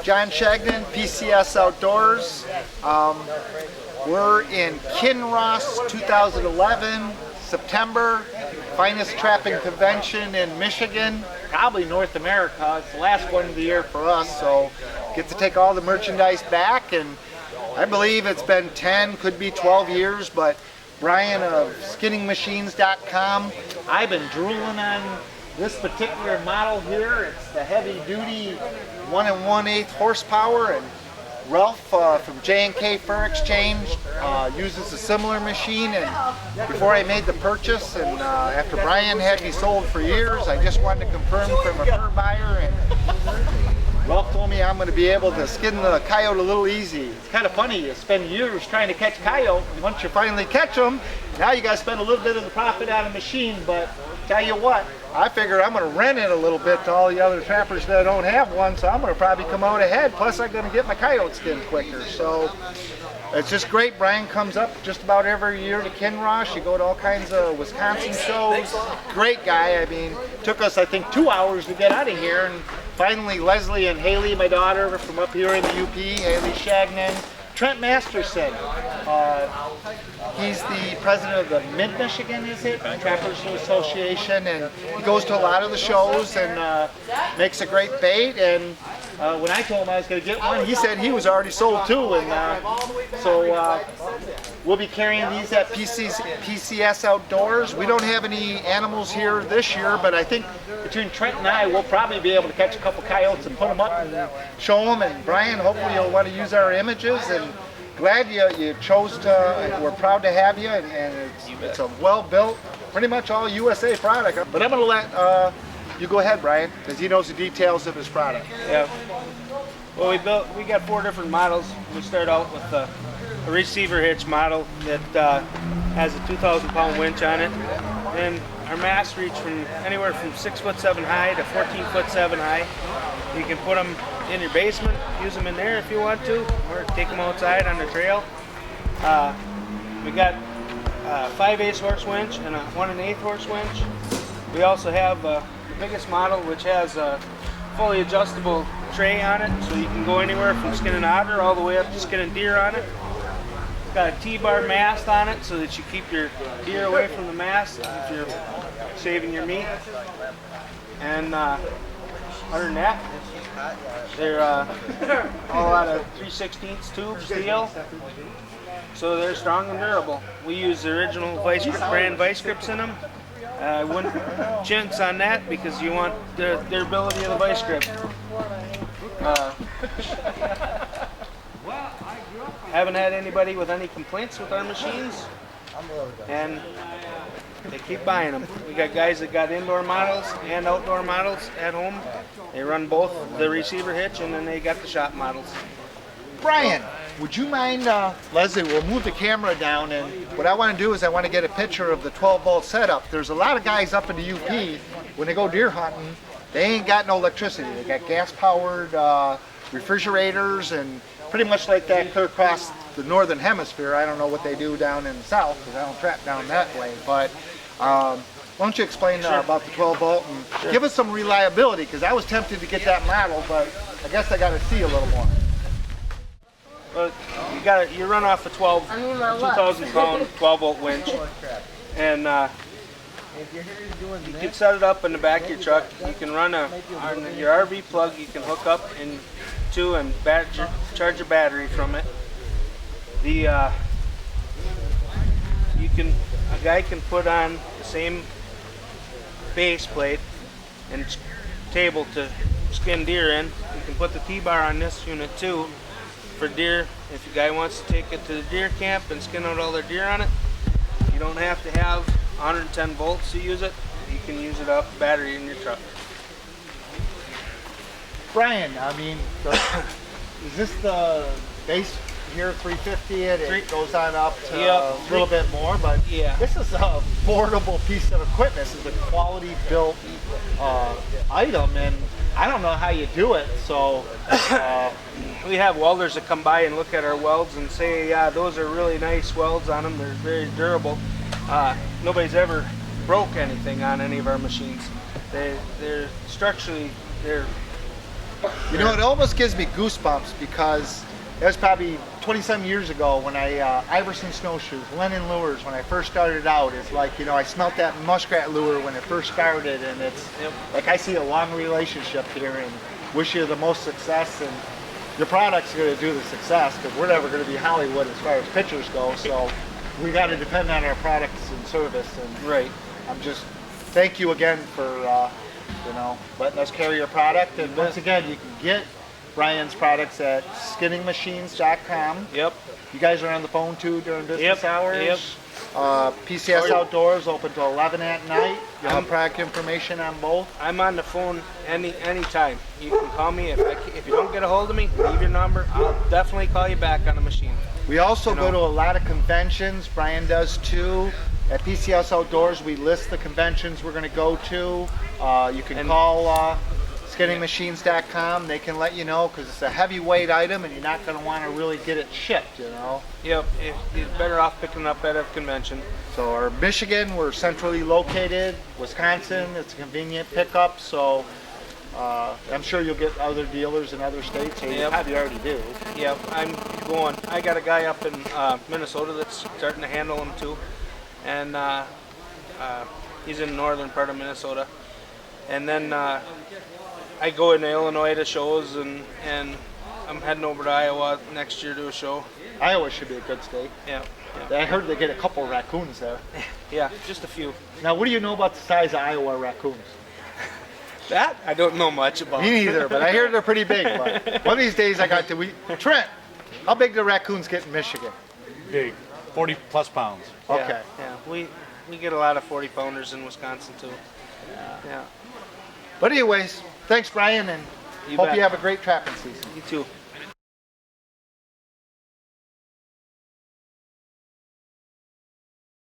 John Shagnon, PCS Outdoors. We're in Kinross 2011, September. Finest trapping convention in Michigan, probably North America. It's the last one of the year for us, so get to take all the merchandise back, and I believe it's been 10, could be 12 years, but Brian of skinningmachines.com, I've been drooling on this particular model here. It's the heavy duty 1 1/8 horsepower, and Ralph from J&K Fur Exchange uses a similar machine, and before I made the purchase, and after Brian had me sold for years, I just wanted to confirm from a fur buyer, and Ralph told me I'm going to be able to skin the coyote a little easy. It's kind of funny, you spend years trying to catch coyote, and once you finally catch them, now you got to spend a little bit of the profit on a machine, but tell you what, I figure I'm going to rent it a little bit to all the other trappers that don't have one, so I'm going to probably come out ahead. Plus, I'm going to get my coyote skinned quicker. So it's just great. Brian comes up just about every year to Kinross. You go to all kinds of Wisconsin shows. Great guy. I mean, took us, I think, 2 hours to get out of here. And finally, Leslie and Haley, my daughter, from up here in the UP, Haley Shagnon, Trent Masterson. He's the president of the Mid-Michigan, is it? Trappers Association, and he goes to a lot of the shows and makes a great bait. And when I told him I was going to get one, he said he was already sold too. And so we'll be carrying these at PCS Outdoors. We don't have any animals here this year, but I think between Trent and I, we'll probably be able to catch a couple coyotes and put them up and show them. And Brian, hopefully you'll want to use our images. And glad you chose to, we're proud to have you, and it's a well-built, pretty much all USA product. But I'm going to let you go ahead, Brian, because he knows the details of his product. Yeah. Well, we got 4 different models. We start out with a receiver hitch model that has a 2,000-pound winch on it, and our masts reach from anywhere from 6'7" high to 14'7" high. You can put them in your basement, use them in there if you want to, or take them outside on the trail. We got a 5/8 horse winch and a 1 1/8 horse winch. We also have the biggest model, which has a fully adjustable tray on it, so you can go anywhere from skinning otter all the way up to skinning deer on it. It's got a T-bar mast on it so that you keep your deer away from the mast if you're saving your meat. And other than that, they're all out of 3/16 tube steel, so they're strong and durable. We use the original brand vice grips in them. I wouldn't chintz on that because you want the durability of the vice grip. Haven't had anybody with any complaints with our machines, and they keep buying them. We got guys that got indoor models and outdoor models at home. They run both the receiver hitch, and then they got the shop models. Brian, would you mind, Leslie, we'll move the camera down, and what I want to do is I want to get a picture of the 12-volt setup. There's a lot of guys up in the UP, when they go deer hunting, they ain't got no electricity. They got gas-powered refrigerators, and pretty much like that clear across the northern hemisphere. I don't know what they do down in the south, because I don't trap down that way, but why don't you explain about the 12-volt and give us some reliability, because I was tempted to get that model, but I guess I got to see a little more. Well, you run off a 2,000-pound 12-volt winch, and you can set it up in the back of your truck. You can run on your RV plug. You can hook up into and charge your battery from it. A guy can put on the same base plate and table to skin deer in. You can put the T-bar on this unit too for deer. If a guy wants to take it to the deer camp and skin out all their deer on it, you don't have to have 110 volts to use it. You can use it off the battery in your truck. Brian, I mean, is this the base here 350? It goes on up to a little bit more, but this is a affordable piece of equipment. This is a quality built item, and I don't know how you do it. So we have welders that come by and look at our welds and say, yeah, those are really nice welds on them. They're very durable. Nobody's ever broke anything on any of our machines. They're structurally, they're You know, it almost gives me goosebumps because it was probably 20-some years ago when Iverson snowshoes, Lennon lures, when I first started out. It's like, you know, I smelt that muskrat lure when it first started, and it's like I see a long relationship here, and wish you the most success, and your product's going to do the success, because we're never going to be Hollywood as far as pictures go, so we got to depend on our products and service. And I'm just, thank you again for, you know, letting us carry your product. And once again, you can get Brian's products at skinningmachines.com. Yep. You guys are on the phone too during business hours. Yep. PCS Outdoors open till 11 at night. You'll have product information on both. I'm on the phone anytime. You can call me if you don't get a hold of me. Leave your number. I'll definitely call you back on the machine. We also go to a lot of conventions. Brian does too. At PCS Outdoors, we list the conventions we're going to go to. You can call skinningmachines.com. They can let you know, because it's a heavyweight item and you're not going to want to really get it shipped, you know. Yep, you're better off picking it up at a convention. So, or Michigan, we're centrally located. Wisconsin, it's a convenient pickup. So I'm sure you'll get other dealers in other states. So you probably already do. Yep, I'm going. I got a guy up in Minnesota that's starting to handle them too. And he's in the northern part of Minnesota. And then I go into Illinois to shows, and I'm heading over to Iowa next year to a show. Iowa should be a good state. Yeah. I heard they get a couple raccoons there. Yeah, just a few. Now, what do you know about the size of Iowa raccoons? That I don't know much about. Me neither, but I hear they're pretty big. But one of these days I got to Trent, how big do raccoons get in Michigan? Big, 40 plus pounds. Okay. Yeah, we get a lot of 40 pounders in Wisconsin too. Yeah. But anyways, thanks Brian, and You hope bet. you have a great trapping season. You too.